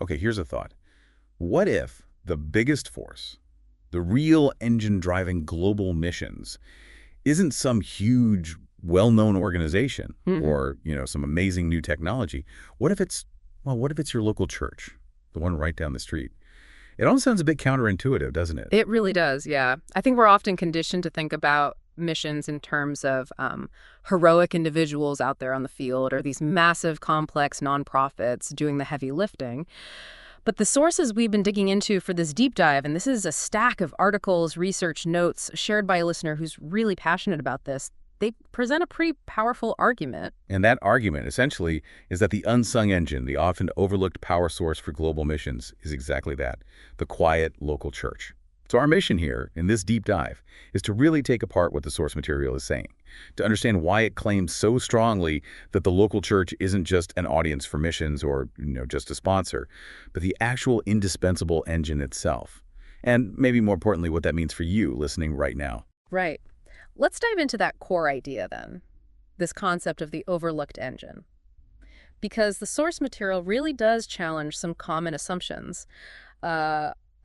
Okay, here's a thought. What if the biggest force, the real engine driving global missions, isn't some huge, well-known organization or, some amazing new technology? What if it's, what if it's your local church, the one right down the street? It all sounds a bit counterintuitive, doesn't it? It really does, yeah. I think we're often conditioned to think about missions in terms of heroic individuals out there on the field or these massive, complex nonprofits doing the heavy lifting. But the sources we've been digging into for this deep dive, and this is a stack of articles, research, notes shared by a listener who's really passionate about this, they present a pretty powerful argument. And that argument, essentially, is that the unsung engine, the often overlooked power source for global missions, is exactly that, the quiet local church. So our mission here, in this deep dive, is to really take apart what the source material is saying, to understand why it claims so strongly that the local church isn't just an audience for missions or, just a sponsor, but the actual indispensable engine itself. And maybe more importantly, what that means for you listening right now. Right. Let's dive into that core idea then, this concept of the overlooked engine. Because the source material really does challenge some common assumptions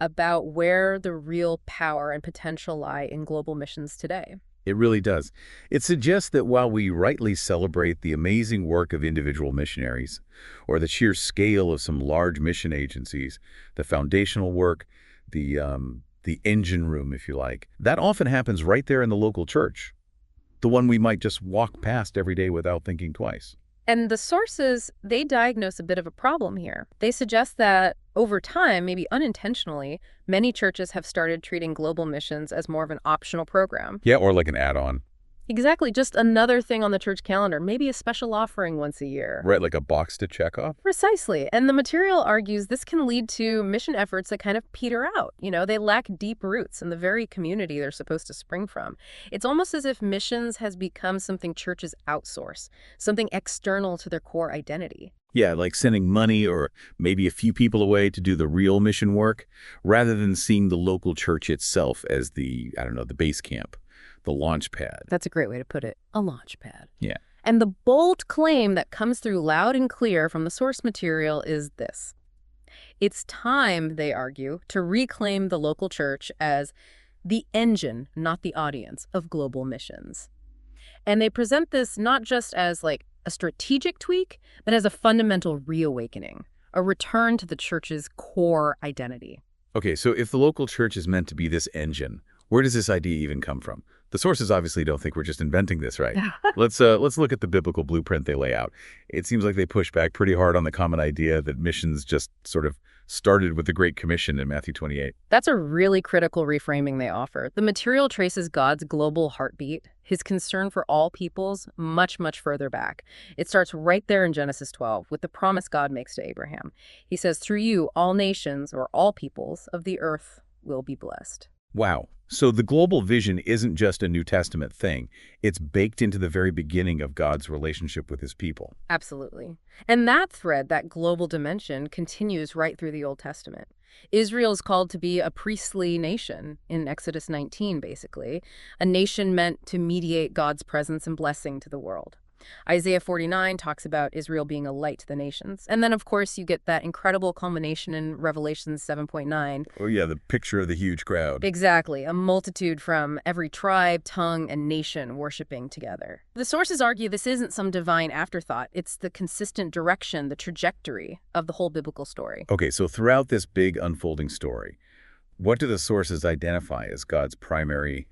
about where the real power and potential lie in global missions today. It really does. It suggests that while we rightly celebrate the amazing work of individual missionaries, or the sheer scale of some large mission agencies, the foundational work, the engine room, if you like, that often happens right there in the local church, the one we might just walk past every day without thinking twice. And the sources, they diagnose a bit of a problem here. They suggest that over time, maybe unintentionally, many churches have started treating global missions as more of an optional program. Yeah, or like an add-on. Exactly, just another thing on the church calendar, maybe a special offering once a year. Right, like a box to check off? Precisely. And the material argues this can lead to mission efforts that kind of peter out. They lack deep roots in the very community they're supposed to spring from. It's almost as if missions has become something churches outsource, something external to their core identity. Yeah, like sending money or maybe a few people away to do the real mission work, rather than seeing the local church itself as the base camp, the Launchpad. That's a great way to put it, a launchpad. Yeah. And the bold claim that comes through loud and clear from the source material is this. It's time, they argue, to reclaim the local church as the engine, not the audience, of global missions. And they present this not just as like a strategic tweak, but as a fundamental reawakening, a return to the church's core identity. Okay, so if the local church is meant to be this engine, where does this idea even come from? The sources obviously don't think we're just inventing this, right? Let's look at the biblical blueprint they lay out. It seems like they push back pretty hard on the common idea that missions just sort of started with the Great Commission in Matthew 28. That's a really critical reframing they offer. The material traces God's global heartbeat, his concern for all peoples, much, much further back. It starts right there in Genesis 12 with the promise God makes to Abraham. He says, through you, all nations or all peoples of the earth will be blessed. Wow. So the global vision isn't just a New Testament thing. It's baked into the very beginning of God's relationship with his people. Absolutely. And that thread, that global dimension, continues right through the Old Testament. Israel is called to be a priestly nation in Exodus 19, basically, a nation meant to mediate God's presence and blessing to the world. Isaiah 49 talks about Israel being a light to the nations. And then, of course, you get that incredible culmination in Revelation 7.9. Oh, yeah, the picture of the huge crowd. Exactly. A multitude from every tribe, tongue, and nation worshiping together. The sources argue this isn't some divine afterthought. It's the consistent direction, the trajectory of the whole biblical story. Okay, so throughout this big unfolding story, what do the sources identify as God's primary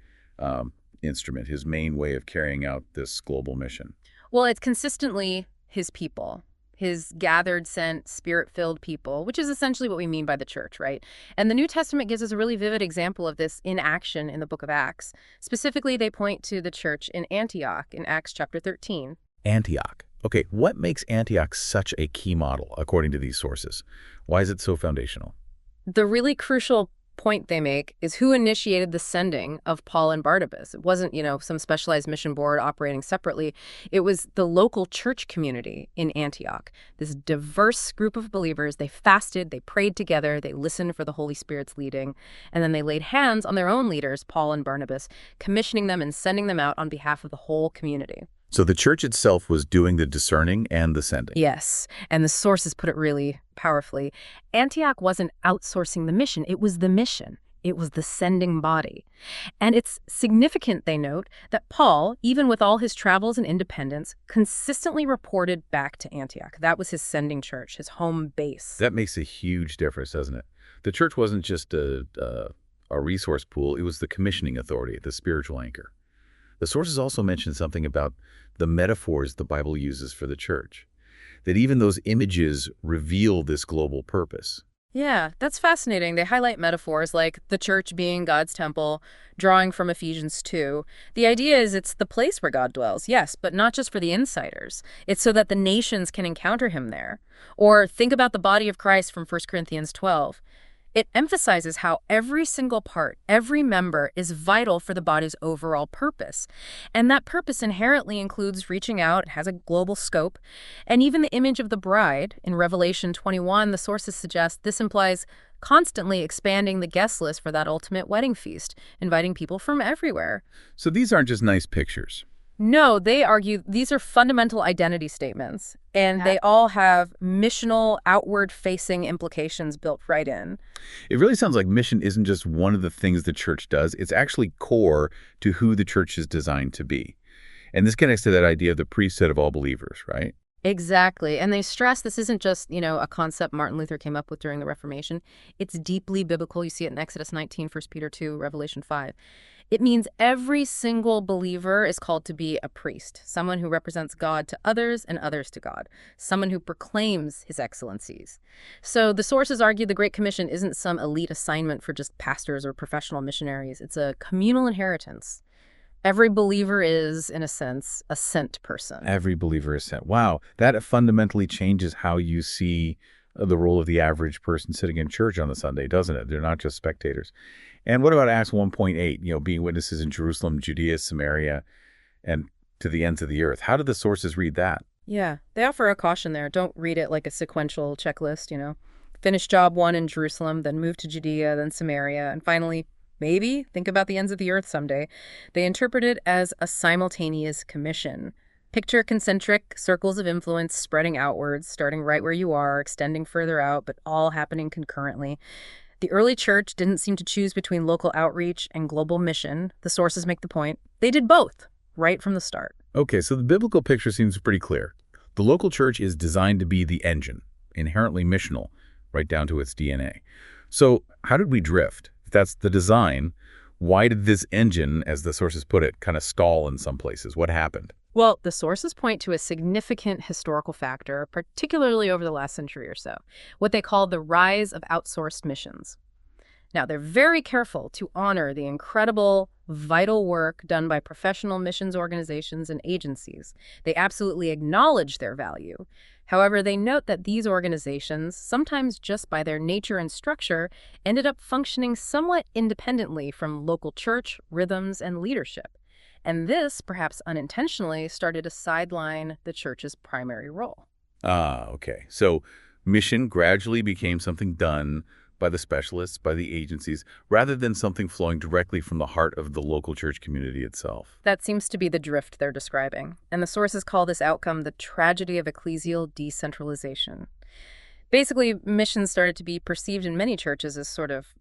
instrument, his main way of carrying out this global mission? Well, it's consistently his people, his gathered, sent, spirit-filled people, which is essentially what we mean by the church, right? And the New Testament gives us a really vivid example of this in action in the book of Acts. Specifically, they point to the church in Antioch in Acts chapter 13. Antioch. Okay, what makes Antioch such a key model, according to these sources? Why is it so foundational? The really crucial point they make is who initiated the sending of Paul and Barnabas. It wasn't, some specialized mission board operating separately. It was the local church community in Antioch. This diverse group of believers, they fasted, they prayed together, they listened for the Holy Spirit's leading, and then they laid hands on their own leaders, Paul and Barnabas, commissioning them and sending them out on behalf of the whole community. So the church itself was doing the discerning and the sending. Yes, and the sources put it really powerfully. Antioch wasn't outsourcing the mission, it was the mission. It was the sending body. And it's significant, they note, that Paul, even with all his travels and independence, consistently reported back to Antioch. That was his sending church, his home base. That makes a huge difference, doesn't it? The church wasn't just a resource pool, it was the commissioning authority, the spiritual anchor. The sources also mention something about the metaphors the Bible uses for the church, that even those images reveal this global purpose. Yeah, that's fascinating. They highlight metaphors like the church being God's temple, drawing from Ephesians 2. The idea is it's the place where God dwells, yes, but not just for the insiders. It's so that the nations can encounter him there. Or think about the body of Christ from 1 Corinthians 12. It emphasizes how every single part, every member is vital for the body's overall purpose. And that purpose inherently includes reaching out, has a global scope. And even the image of the bride in Revelation 21, the sources suggest this implies constantly expanding the guest list for that ultimate wedding feast, inviting people from everywhere. So these aren't just nice pictures. No, they argue these are fundamental identity statements, and they all have missional, outward-facing implications built right in. It really sounds like mission isn't just one of the things the church does. It's actually core to who the church is designed to be. And this connects to that idea of the priesthood of all believers, right? Exactly. And they stress this isn't just, a concept Martin Luther came up with during the Reformation. It's deeply biblical. You see it in Exodus 19, 1 Peter 2, Revelation 5. It means every single believer is called to be a priest, someone who represents God to others and others to God, someone who proclaims his excellencies. So the sources argue the Great Commission isn't some elite assignment for just pastors or professional missionaries. It's a communal inheritance. Every believer is, in a sense, a sent person. Every believer is sent. Wow, that fundamentally changes how you see the role of the average person sitting in church on the Sunday, doesn't it? They're not just spectators. And what about Acts 1.8, being witnesses in Jerusalem, Judea, Samaria, and to the ends of the earth? How did the sources read that? Yeah, they offer a caution there. Don't read it like a sequential checklist, Finish job 1 in Jerusalem, then move to Judea, then Samaria, and finally, maybe think about the ends of the earth someday. They interpret it as a simultaneous commission. Picture concentric circles of influence spreading outwards, starting right where you are, extending further out, but all happening concurrently. The early church didn't seem to choose between local outreach and global mission. The sources make the point. They did both, right from the start. Okay, so the biblical picture seems pretty clear. The local church is designed to be the engine, inherently missional, right down to its DNA. So how did we drift? If that's the design, why did this engine, as the sources put it, kind of stall in some places? What happened? Well, the sources point to a significant historical factor, particularly over the last century or so, what they call the rise of outsourced missions. Now, they're very careful to honor the incredible, vital work done by professional missions organizations and agencies. They absolutely acknowledge their value. However, they note that these organizations, sometimes just by their nature and structure, ended up functioning somewhat independently from local church, rhythms, and leadership. And this, perhaps unintentionally, started to sideline the church's primary role. Ah, okay. So mission gradually became something done by the specialists, by the agencies, rather than something flowing directly from the heart of the local church community itself. That seems to be the drift they're describing. And the sources call this outcome the tragedy of ecclesial decentralization. Basically, missions started to be perceived in many churches as sort of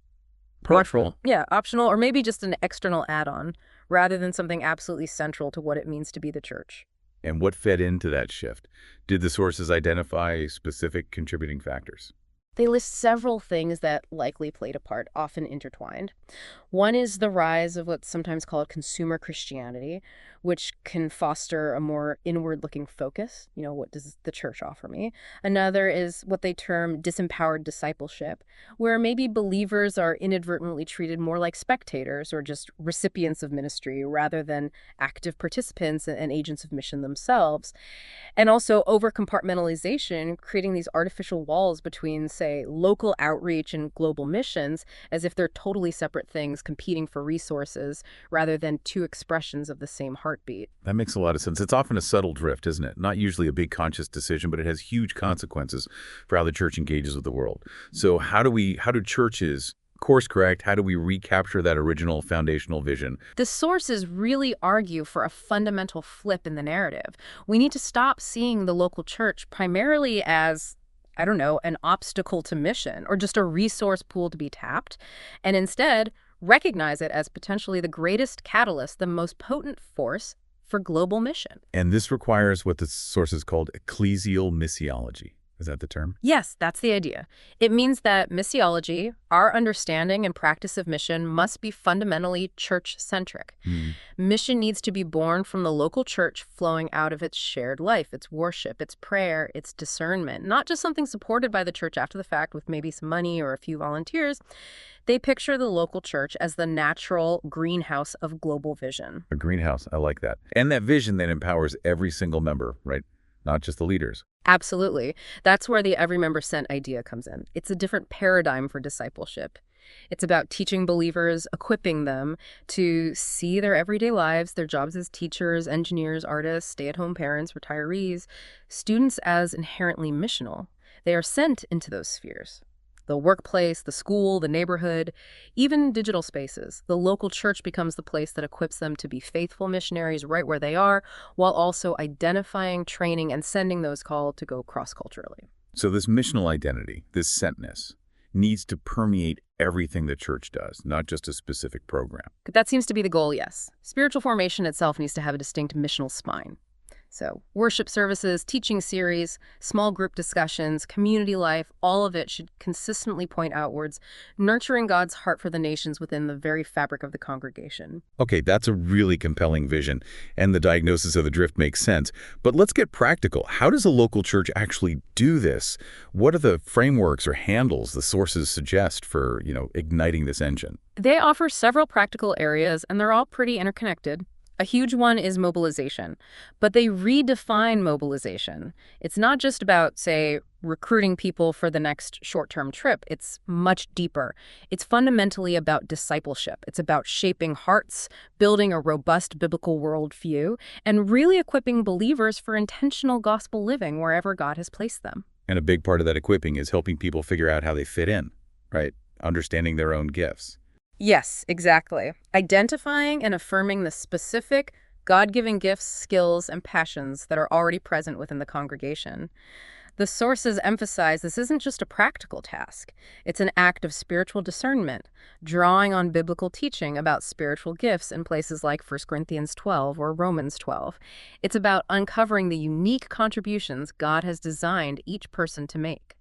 Peripheral. Yeah, optional, or maybe just an external add-on, rather than something absolutely central to what it means to be the church. And what fed into that shift? Did the sources identify specific contributing factors? They list several things that likely played a part, often intertwined. One is the rise of what's sometimes called consumer Christianity, which can foster a more inward-looking focus. What does the church offer me? Another is what they term disempowered discipleship, where maybe believers are inadvertently treated more like spectators or just recipients of ministry rather than active participants and agents of mission themselves. And also over-compartmentalization, creating these artificial walls between, say, local outreach and global missions, as if they're totally separate things competing for resources rather than two expressions of the same heartbeat. That makes a lot of sense. It's often a subtle drift, isn't it? Not usually a big conscious decision, but it has huge consequences for how the church engages with the world. So how do churches Course correct. How do we recapture that original foundational vision? The sources really argue for a fundamental flip in the narrative. We need to stop seeing the local church primarily as, I don't know, an obstacle to mission or just a resource pool to be tapped, and instead recognize it as potentially the greatest catalyst, the most potent force for global mission. And this requires what the sources called ecclesial missiology. Is that the term? Yes, that's the idea. It means that missiology, our understanding and practice of mission, must be fundamentally church-centric. Hmm. Mission needs to be born from the local church flowing out of its shared life, its worship, its prayer, its discernment, not just something supported by the church after the fact with maybe some money or a few volunteers. They picture the local church as the natural greenhouse of global vision. A greenhouse. I like that. And that vision then empowers every single member, right? Not just the leaders. Absolutely. That's where the every member sent idea comes in. It's a different paradigm for discipleship. It's about teaching believers, equipping them to see their everyday lives, their jobs as teachers, engineers, artists, stay-at-home parents, retirees, students as inherently missional. They are sent into those spheres. The workplace, the school, the neighborhood, even digital spaces. The local church becomes the place that equips them to be faithful missionaries right where they are, while also identifying, training, and sending those called to go cross-culturally. So this missional identity, this sentness, needs to permeate everything the church does, not just a specific program. That seems to be the goal, yes. Spiritual formation itself needs to have a distinct missional spine. So worship services, teaching series, small group discussions, community life, all of it should consistently point outwards, nurturing God's heart for the nations within the very fabric of the congregation. Okay, that's a really compelling vision, and the diagnosis of the drift makes sense. But let's get practical. How does a local church actually do this? What are the frameworks or handles the sources suggest for, igniting this engine? They offer several practical areas, and they're all pretty interconnected. A huge one is mobilization, but they redefine mobilization. It's not just about, say, recruiting people for the next short-term trip. It's much deeper. It's fundamentally about discipleship. It's about shaping hearts, building a robust biblical worldview, and really equipping believers for intentional gospel living wherever God has placed them. And a big part of that equipping is helping people figure out how they fit in, right? Understanding their own gifts. Yes, exactly. Identifying and affirming the specific God-given gifts, skills, and passions that are already present within the congregation. The sources emphasize this isn't just a practical task. It's an act of spiritual discernment, drawing on biblical teaching about spiritual gifts in places like 1 Corinthians 12 or Romans 12. It's about uncovering the unique contributions God has designed each person to make.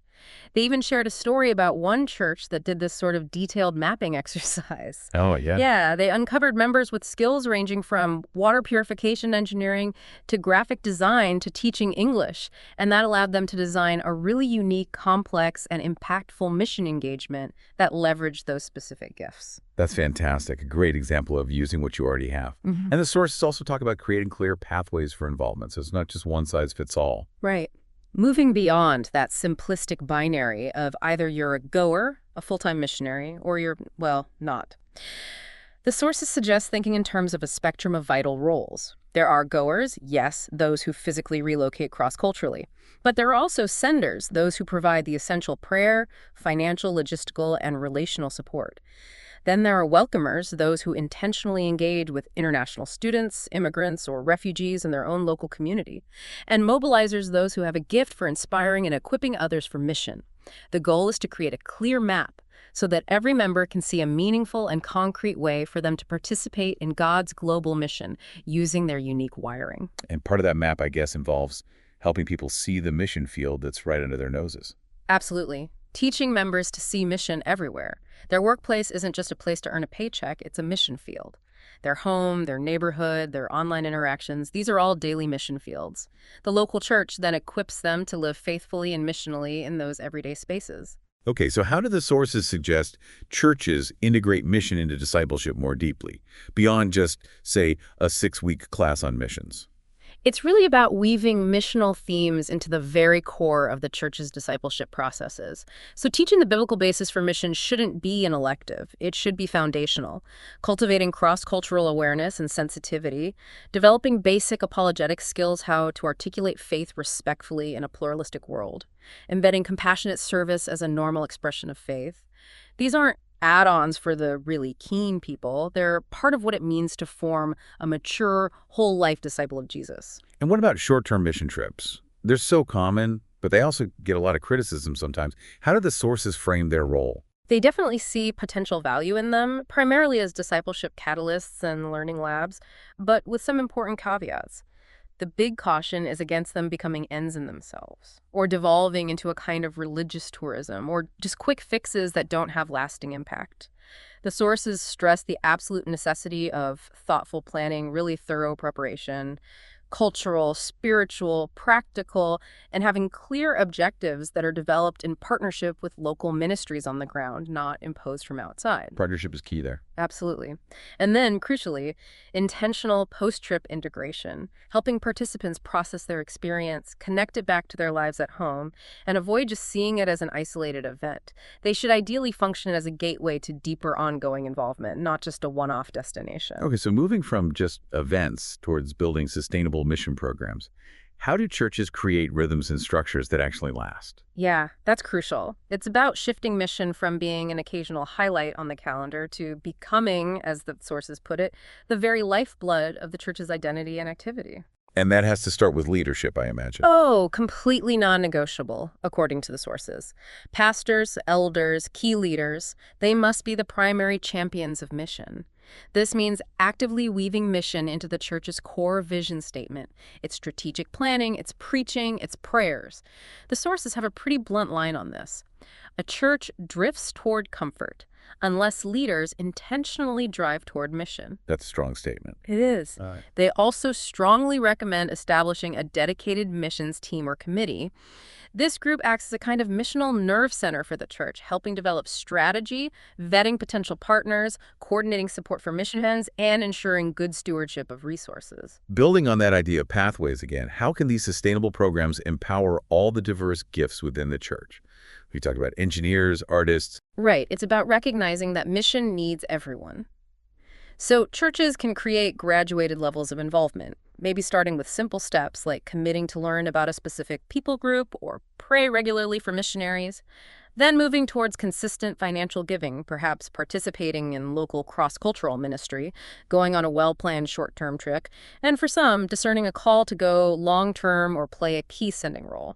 They even shared a story about one church that did this sort of detailed mapping exercise. Oh, yeah. Yeah, they uncovered members with skills ranging from water purification engineering to graphic design to teaching English, and that allowed them to design a really unique, complex, and impactful mission engagement that leveraged those specific gifts. That's fantastic. A great example of using what you already have. And the sources also talk about creating clear pathways for involvement, so it's not just one size fits all. Right. Moving beyond that simplistic binary of either you're a goer, a full-time missionary, or you're, well, not. The sources suggest thinking in terms of a spectrum of vital roles. There are goers, yes, those who physically relocate cross-culturally. But there are also senders, those who provide the essential prayer, financial, logistical, and relational support. Then there are welcomers, those who intentionally engage with international students, immigrants, or refugees in their own local community. And mobilizers, those who have a gift for inspiring and equipping others for mission. The goal is to create a clear map so that every member can see a meaningful and concrete way for them to participate in God's global mission using their unique wiring. And part of that map, I guess, involves helping people see the mission field that's right under their noses. Absolutely. Teaching members to see mission everywhere. Their workplace isn't just a place to earn a paycheck, it's a mission field. Their home, their neighborhood, their online interactions, these are all daily mission fields. The local church then equips them to live faithfully and missionally in those everyday spaces. Okay, so how do the sources suggest churches integrate mission into discipleship more deeply, beyond just, say, a 6-week class on missions? It's really about weaving missional themes into the very core of the church's discipleship processes. So teaching the biblical basis for mission shouldn't be an elective. It should be foundational. Cultivating cross-cultural awareness and sensitivity, developing basic apologetic skills, how to articulate faith respectfully in a pluralistic world, embedding compassionate service as a normal expression of faith. These aren't add-ons for the really keen people. They're part of what it means to form a mature, whole-life disciple of Jesus. And what about short-term mission trips? They're so common, but they also get a lot of criticism sometimes. How do the sources frame their role? They definitely see potential value in them, primarily as discipleship catalysts and learning labs, but with some important caveats. The big caution is against them becoming ends in themselves, or devolving into a kind of religious tourism, or just quick fixes that don't have lasting impact. The sources stress the absolute necessity of thoughtful planning, really thorough preparation, cultural, spiritual, practical, and having clear objectives that are developed in partnership with local ministries on the ground, not imposed from outside. Partnership is key there. Absolutely. And then, crucially, intentional post-trip integration, helping participants process their experience, connect it back to their lives at home, and avoid just seeing it as an isolated event. They should ideally function as a gateway to deeper ongoing involvement, not just a one-off destination. Okay, so moving from just events towards building sustainable mission programs, how do churches create rhythms and structures that actually last? Yeah, that's crucial. It's about shifting mission from being an occasional highlight on the calendar to becoming, as the sources put it, the very lifeblood of the church's identity and activity. And that has to start with leadership, I imagine. Oh, completely non-negotiable, according to the sources. Pastors, elders, key leaders, they must be the primary champions of mission. This means actively weaving mission into the church's core vision statement. It's strategic planning, it's preaching, it's prayers. The sources have a pretty blunt line on this. A church drifts toward comfort unless leaders intentionally drive toward mission. That's a strong statement. It is. All right. They also strongly recommend establishing a dedicated missions team or committee. This group acts as a kind of missional nerve center for the church, helping develop strategy, vetting potential partners, coordinating support for missions, and ensuring good stewardship of resources. Building on that idea of pathways again, how can these sustainable programs empower all the diverse gifts within the church? We talked about engineers, artists. Right. It's about recognizing that mission needs everyone. So churches can create graduated levels of involvement, maybe starting with simple steps like committing to learn about a specific people group or pray regularly for missionaries, then moving towards consistent financial giving, perhaps participating in local cross-cultural ministry, going on a well-planned short-term trip, and for some, discerning a call to go long-term or play a key sending role.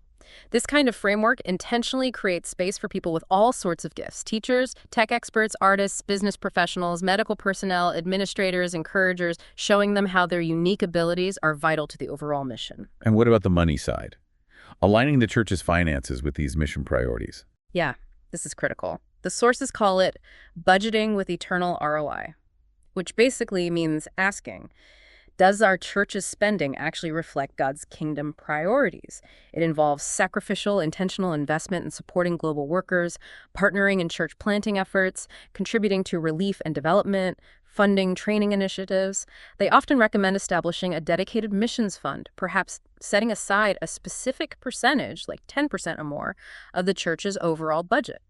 This kind of framework intentionally creates space for people with all sorts of gifts: teachers, tech experts, artists, business professionals, medical personnel, administrators, encouragers, showing them how their unique abilities are vital to the overall mission. And what about the money side? Aligning the church's finances with these mission priorities. Yeah, this is critical. The sources call it budgeting with eternal ROI, which basically means asking, does our church's spending actually reflect God's kingdom priorities? It involves sacrificial, intentional investment in supporting global workers, partnering in church planting efforts, contributing to relief and development, funding training initiatives. They often recommend establishing a dedicated missions fund, perhaps setting aside a specific percentage, like 10% or more, of the church's overall budget.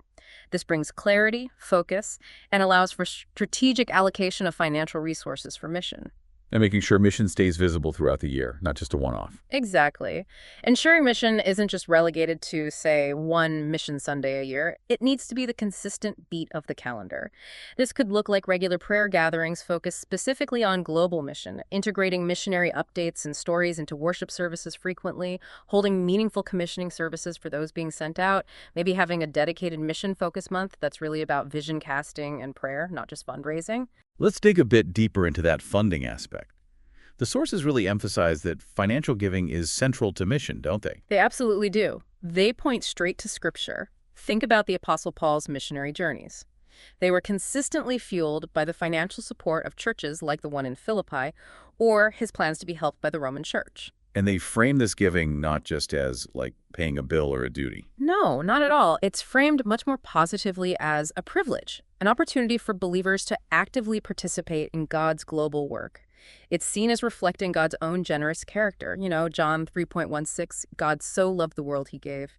This brings clarity, focus, and allows for strategic allocation of financial resources for mission. And making sure mission stays visible throughout the year, not just a one-off. Exactly. Ensuring mission isn't just relegated to, say, one Mission Sunday a year. It needs to be the consistent beat of the calendar. This could look like regular prayer gatherings focused specifically on global mission, integrating missionary updates and stories into worship services frequently, holding meaningful commissioning services for those being sent out, maybe having a dedicated mission focus month that's really about vision casting and prayer, not just fundraising. Let's dig a bit deeper into that funding aspect. The sources really emphasize that financial giving is central to mission, don't they? They absolutely do. They point straight to Scripture. Think about the Apostle Paul's missionary journeys. They were consistently fueled by the financial support of churches like the one in Philippi, or his plans to be helped by the Roman Church. And they frame this giving not just as, like, paying a bill or a duty. No, not at all. It's framed much more positively as a privilege, an opportunity for believers to actively participate in God's global work. It's seen as reflecting God's own generous character. You know, John 3:16, God so loved the world he gave.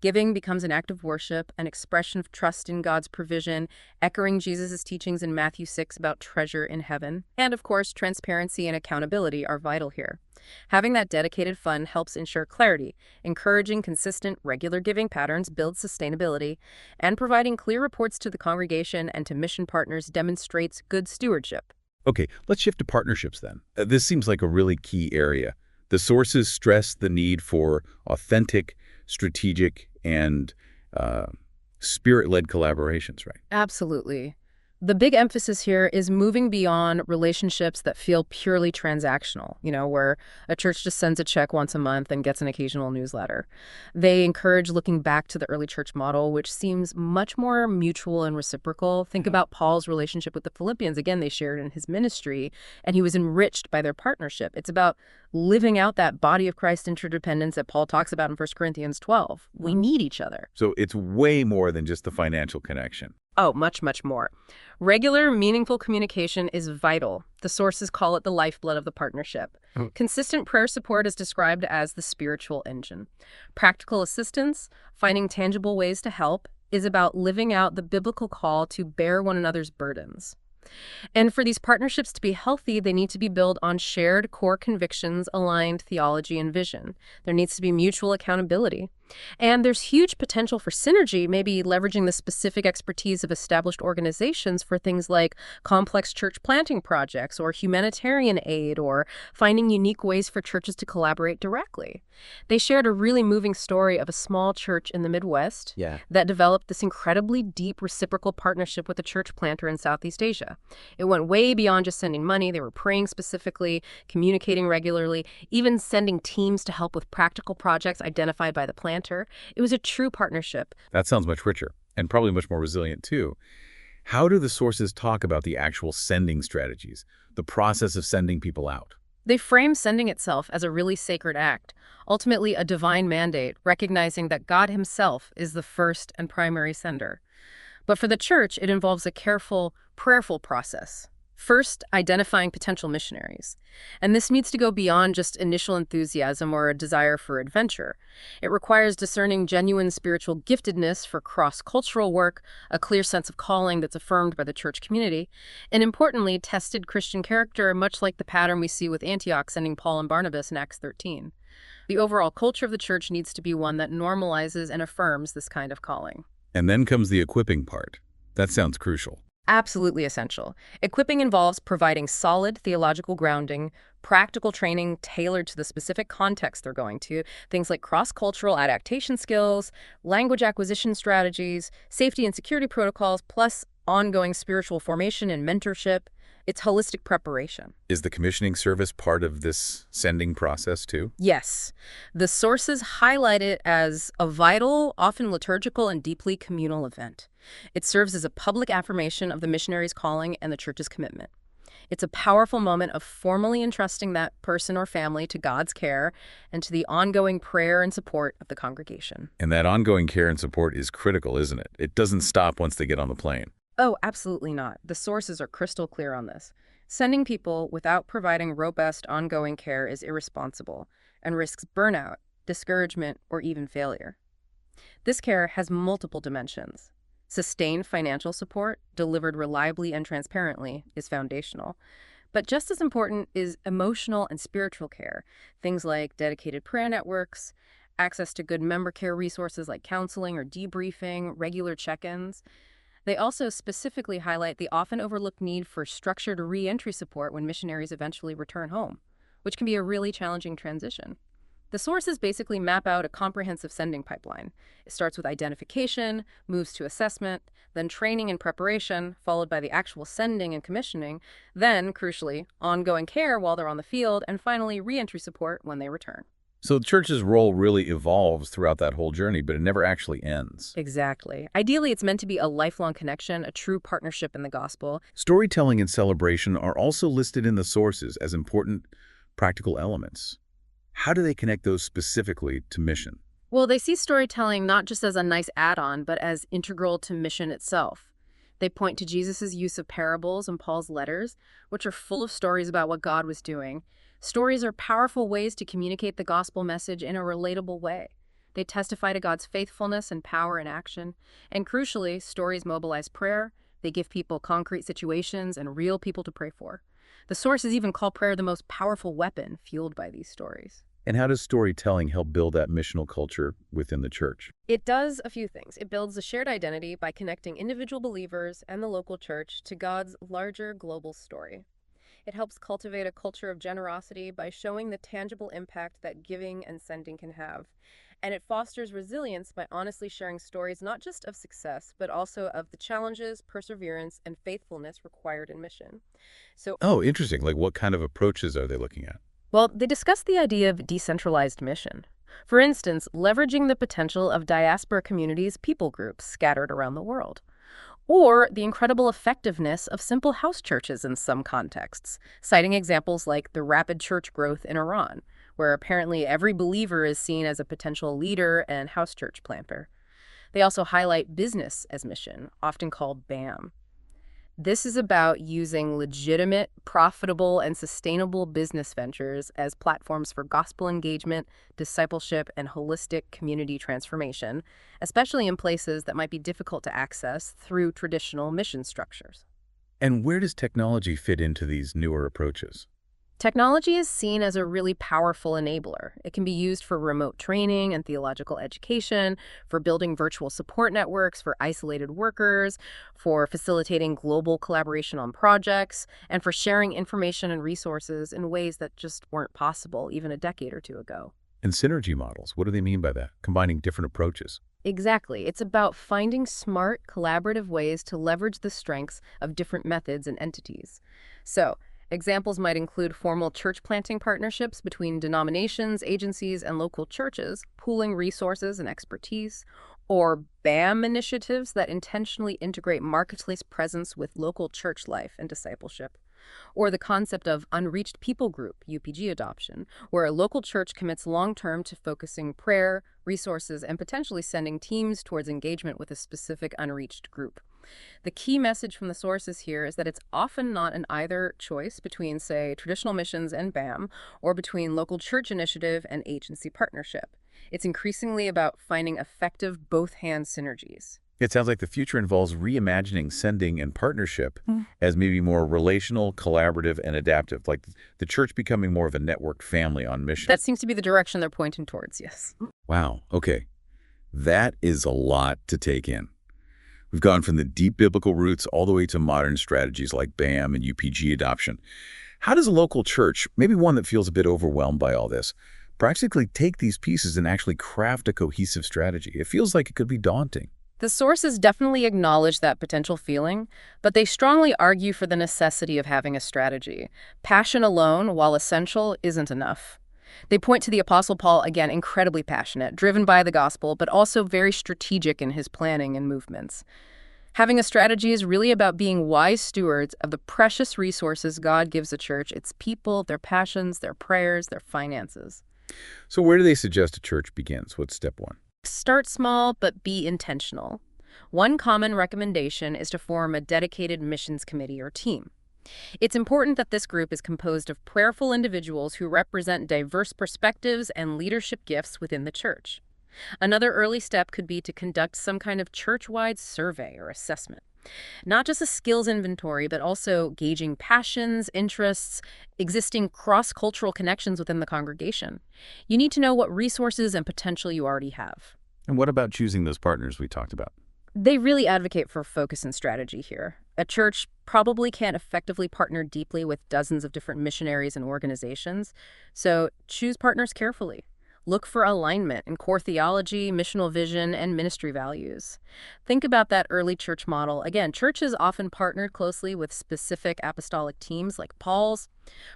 Giving becomes an act of worship, an expression of trust in God's provision, echoing Jesus' teachings in Matthew 6 about treasure in heaven. And of course, transparency and accountability are vital here. Having that dedicated fund helps ensure clarity, encouraging consistent, regular giving patterns builds sustainability, and providing clear reports to the congregation and to mission partners demonstrates good stewardship. Okay, let's shift to partnerships then. This seems like a really key area. The sources stress the need for authentic, strategic, and spirit-led collaborations, right? Absolutely. The big emphasis here is moving beyond relationships that feel purely transactional, where a church just sends a check once a month and gets an occasional newsletter. They encourage looking back to the early church model, which seems much more mutual and reciprocal. Think about Paul's relationship with the Philippians. Again, they shared in his ministry, and he was enriched by their partnership. It's about living out that body of Christ interdependence that Paul talks about in 1 Corinthians 12. We need each other. So it's way more than just the financial connection. Oh, much, much more. Regular, meaningful communication is vital. The sources call it the lifeblood of the partnership. Consistent prayer support is described as the spiritual engine. Practical assistance, finding tangible ways to help, is about living out the biblical call to bear one another's burdens. And for these partnerships to be healthy, they need to be built on shared core convictions, aligned theology and vision. There needs to be mutual accountability. And there's huge potential for synergy, maybe leveraging the specific expertise of established organizations for things like complex church planting projects or humanitarian aid, or finding unique ways for churches to collaborate directly. They shared a really moving story of a small church in the Midwest that developed this incredibly deep reciprocal partnership with a church planter in Southeast Asia. It went way beyond just sending money. They were praying specifically, communicating regularly, even sending teams to help with practical projects identified by the planter. It was a true partnership. That sounds much richer and probably much more resilient too. How do the sources talk about the actual sending strategies, the process of sending people out? They frame sending itself as a really sacred act, ultimately a divine mandate, recognizing that God himself is the first and primary sender. But for the church, it involves a careful, prayerful process. First, identifying potential missionaries. And this needs to go beyond just initial enthusiasm or a desire for adventure. It requires discerning genuine spiritual giftedness for cross-cultural work, a clear sense of calling that's affirmed by the church community, and importantly, tested Christian character, much like the pattern we see with Antioch sending Paul and Barnabas in Acts 13. The overall culture of the church needs to be one that normalizes and affirms this kind of calling. And then comes the equipping part. That sounds crucial. Absolutely essential. Equipping involves providing solid theological grounding, practical training tailored to the specific context they're going to, things like cross-cultural adaptation skills, language acquisition strategies, safety and security protocols, plus ongoing spiritual formation and mentorship. It's holistic preparation. Is the commissioning service part of this sending process too? Yes. The sources highlight it as a vital, often liturgical, and deeply communal event. It serves as a public affirmation of the missionary's calling and the church's commitment. It's a powerful moment of formally entrusting that person or family to God's care and to the ongoing prayer and support of the congregation. And that ongoing care and support is critical, isn't it? It doesn't stop once they get on the plane. Oh, absolutely not. The sources are crystal clear on this. Sending people without providing robust, ongoing care is irresponsible and risks burnout, discouragement, or even failure. This care has multiple dimensions. Sustained financial support, delivered reliably and transparently, is foundational. But just as important is emotional and spiritual care, things like dedicated prayer networks, access to good member care resources like counseling or debriefing, regular check-ins. They also specifically highlight the often overlooked need for structured re-entry support when missionaries eventually return home, which can be a really challenging transition. The sources basically map out a comprehensive sending pipeline. It starts with identification, moves to assessment, then training and preparation, followed by the actual sending and commissioning, then, crucially, ongoing care while they're on the field, and finally, re-entry support when they return. So the church's role really evolves throughout that whole journey, but it never actually ends. Exactly. Ideally, it's meant to be a lifelong connection, a true partnership in the gospel. Storytelling and celebration are also listed in the sources as important practical elements. How do they connect those specifically to mission? Well, they see storytelling not just as a nice add-on, but as integral to mission itself. They point to Jesus' use of parables in Paul's letters, which are full of stories about what God was doing. Stories are powerful ways to communicate the gospel message in a relatable way. They testify to God's faithfulness and power in action. And crucially, stories mobilize prayer. They give people concrete situations and real people to pray for. The sources even call prayer the most powerful weapon fueled by these stories. And how does storytelling help build that missional culture within the church? It does a few things. It builds a shared identity by connecting individual believers and the local church to God's larger global story. It helps cultivate a culture of generosity by showing the tangible impact that giving and sending can have. And it fosters resilience by honestly sharing stories not just of success, but also of the challenges, perseverance, and faithfulness required in mission. So, Oh, interesting. Like what kind of approaches are they looking at? well, they discuss the idea of decentralized mission. For instance, leveraging the potential of diaspora communities, people groups scattered around the world. Or the incredible effectiveness of simple house churches in some contexts, citing examples like the rapid church growth in Iran, where apparently every believer is seen as a potential leader and house church planter. They also highlight business as mission, often called BAM. This is about using legitimate, profitable, and sustainable business ventures as platforms for gospel engagement, discipleship, and holistic community transformation, especially in places that might be difficult to access through traditional mission structures. And where does technology fit into these newer approaches? Technology is seen as a really powerful enabler. It can be used for remote training and theological education, for building virtual support networks for isolated workers, for facilitating global collaboration on projects, and for sharing information and resources in ways that just weren't possible even a decade or two ago. And synergy models, what do they mean by that? Combining different approaches. Exactly. It's about finding smart, collaborative ways to leverage the strengths of different methods and entities. So, examples might include formal church planting partnerships between denominations, agencies, and local churches, pooling resources and expertise, or BAM initiatives that intentionally integrate marketplace presence with local church life and discipleship. Or the concept of unreached people group, UPG adoption, where a local church commits long-term to focusing prayer, resources, and potentially sending teams towards engagement with a specific unreached group. The key message from the sources here is that it's often not an either choice between, say, traditional missions and BAM, or between local church initiative and agency partnership. It's increasingly about finding effective both-hand synergies. It sounds like the future involves reimagining sending and partnership as maybe more relational, collaborative, and adaptive, like the church becoming more of a networked family on mission. That seems to be the direction they're pointing towards, yes. Wow, okay. That is a lot to take in. We've gone from the deep biblical roots all the way to modern strategies like BAM and UPG adoption. How does a local church, maybe one that feels a bit overwhelmed by all this, practically take these pieces and actually craft a cohesive strategy? It feels like it could be daunting. The sources definitely acknowledge that potential feeling, but they strongly argue for the necessity of having a strategy. Passion alone, while essential, isn't enough. They point to the Apostle Paul, again, incredibly passionate, driven by the gospel, but also very strategic in his planning and movements. Having a strategy is really about being wise stewards of the precious resources God gives a church, its people, their passions, their prayers, their finances. So where do they suggest a church begins? What's step one? Start small, but be intentional. One common recommendation is to form a dedicated missions committee or team. It's important that this group is composed of prayerful individuals who represent diverse perspectives and leadership gifts within the church. Another early step could be to conduct some kind of church-wide survey or assessment. Not just a skills inventory, but also gauging passions, interests, existing cross-cultural connections within the congregation. You need to know what resources and potential you already have. And what about choosing those partners we talked about? They really advocate for focus and strategy here. A church probably can't effectively partner deeply with dozens of different missionaries and organizations, so choose partners carefully. Look for alignment in core theology, missional vision, and ministry values. Think about that early church model. Again, churches often partnered closely with specific apostolic teams like Paul's.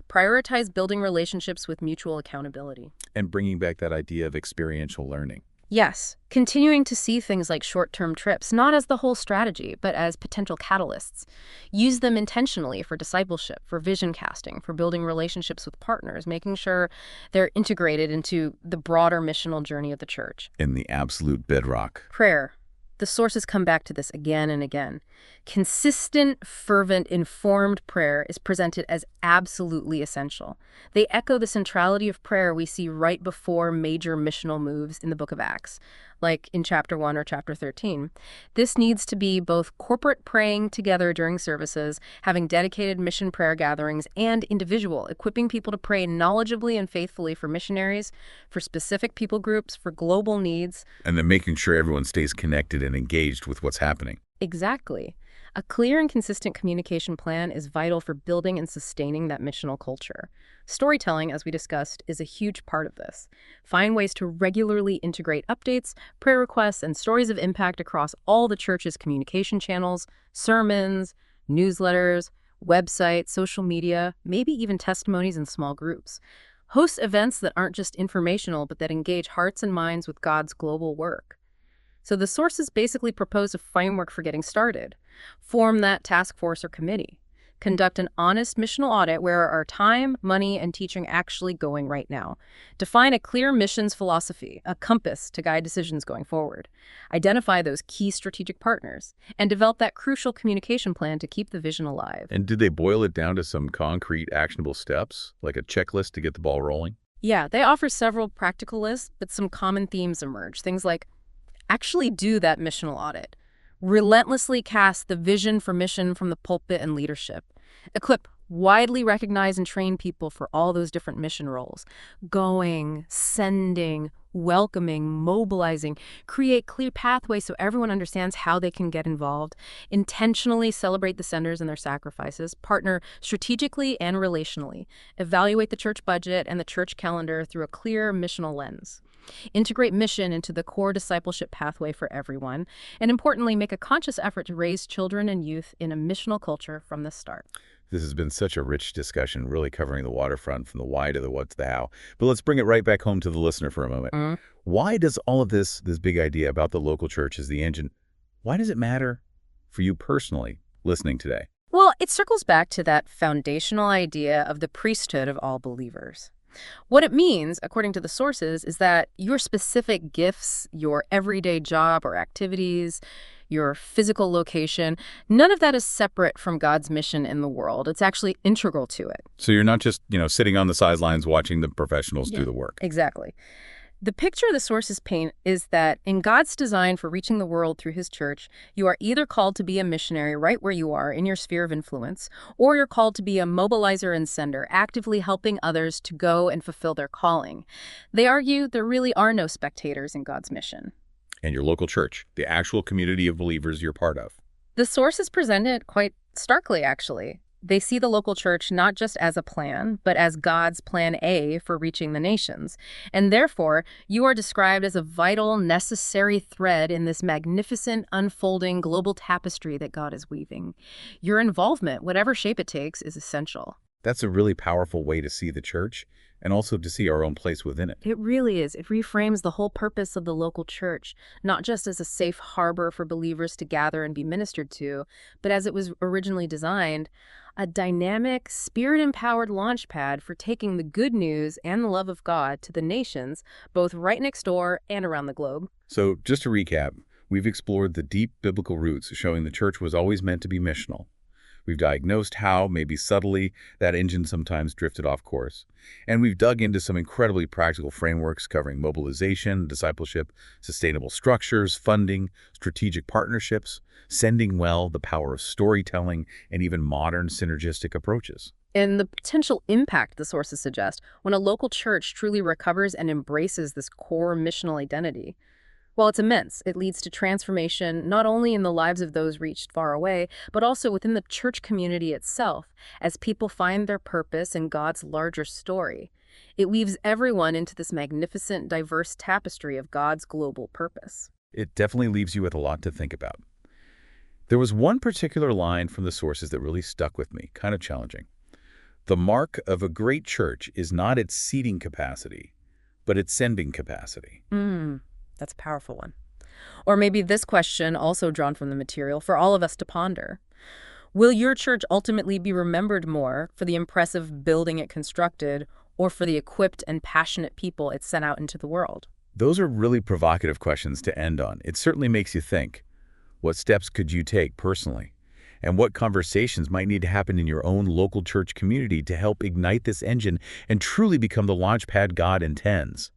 Prioritize building relationships with mutual accountability. And bringing back that idea of experiential learning. Yes, continuing to see things like short-term trips, not as the whole strategy, but as potential catalysts. Use them intentionally for discipleship, for vision casting, for building relationships with partners, making sure they're integrated into the broader missional journey of the church. In the absolute bedrock. Prayer. The sources come back to this again and again. Consistent, fervent, informed prayer is presented as absolutely essential. They echo the centrality of prayer we see right before major missional moves in the book of Acts, like in chapter 1 or chapter 13. This needs to be both corporate praying together during services, having dedicated mission prayer gatherings, and individual, equipping people to pray knowledgeably and faithfully for missionaries, for specific people groups, for global needs. And then making sure everyone stays connected and engaged with what's happening. Exactly. A clear and consistent communication plan is vital for building and sustaining that missional culture. Storytelling, as we discussed, is a huge part of this. Find ways to regularly integrate updates, prayer requests, and stories of impact across all the church's communication channels, sermons, newsletters, websites, social media, maybe even testimonies in small groups. Host events that aren't just informational, but that engage hearts and minds with God's global work. So the sources basically propose a framework for getting started. Form that task force or committee. Conduct an honest missional audit where are time, money, and teaching actually going right now. Define a clear missions philosophy, a compass to guide decisions going forward. Identify those key strategic partners, and develop that crucial communication plan to keep the vision alive. And did they boil it down to some concrete, actionable steps, like a checklist to get the ball rolling? Yeah, they offer several practical lists, but some common themes emerge. Things like actually do that missional audit. Relentlessly cast the vision for mission from the pulpit and leadership. Equip widely recognized and trained people for all those different mission roles. Going, sending, welcoming, mobilizing. Create clear pathways so everyone understands how they can get involved. Intentionally celebrate the senders and their sacrifices. Partner strategically and relationally. Evaluate the church budget and the church calendar through a clear missional lens. Integrate mission into the core discipleship pathway for everyone, and importantly, make a conscious effort to raise children and youth in a missional culture from the start. This has been such a rich discussion, really covering the waterfront from the why to the what to the how. But let's bring it right back home to the listener for a moment. Why does all of this big idea about the local church as the engine, why does it matter for you personally listening today? Well, it circles back to that foundational idea of the priesthood of all believers. What it means, according to the sources, is that your specific gifts, your everyday job or activities, your physical location, none of that is separate from God's mission in the world. It's actually integral to it. So you're not just, sitting on the sidelines watching the professionals do the work. Exactly. The picture the sources paint is that in God's design for reaching the world through his church, you are either called to be a missionary right where you are in your sphere of influence, or you're called to be a mobilizer and sender, actively helping others to go and fulfill their calling. They argue there really are no spectators in God's mission. And your local church, the actual community of believers you're part of. The sources present it quite starkly, actually. They see the local church not just as a plan, but as God's plan A for reaching the nations. And therefore, you are described as a vital, necessary thread in this magnificent, unfolding global tapestry that God is weaving. Your involvement, whatever shape it takes, is essential. That's a really powerful way to see the church and also to see our own place within it. It really is. It reframes the whole purpose of the local church, not just as a safe harbor for believers to gather and be ministered to, but as it was originally designed, a dynamic, spirit-empowered launchpad for taking the good news and the love of God to the nations, both right next door and around the globe. So just to recap, we've explored the deep biblical roots showing the church was always meant to be missional. We've diagnosed how, maybe subtly, that engine sometimes drifted off course. And we've dug into some incredibly practical frameworks covering mobilization, discipleship, sustainable structures, funding, strategic partnerships, sending well, the power of storytelling, and even modern synergistic approaches. And the potential impact the sources suggest when a local church truly recovers and embraces this core missional identity. While it's immense, it leads to transformation not only in the lives of those reached far away, but also within the church community itself, as people find their purpose in God's larger story. It weaves everyone into this magnificent, diverse tapestry of God's global purpose. It definitely leaves you with a lot to think about. There was one particular line from the sources that really stuck with me, kind of challenging. The mark of a great church is not its seating capacity, but its sending capacity. That's a powerful one. Or maybe this question, also drawn from the material, for all of us to ponder. Will your church ultimately be remembered more for the impressive building it constructed or for the equipped and passionate people it sent out into the world? Those are really provocative questions to end on. It certainly makes you think. What steps could you take personally? And what conversations might need to happen in your own local church community to help ignite this engine and truly become the launchpad God intends?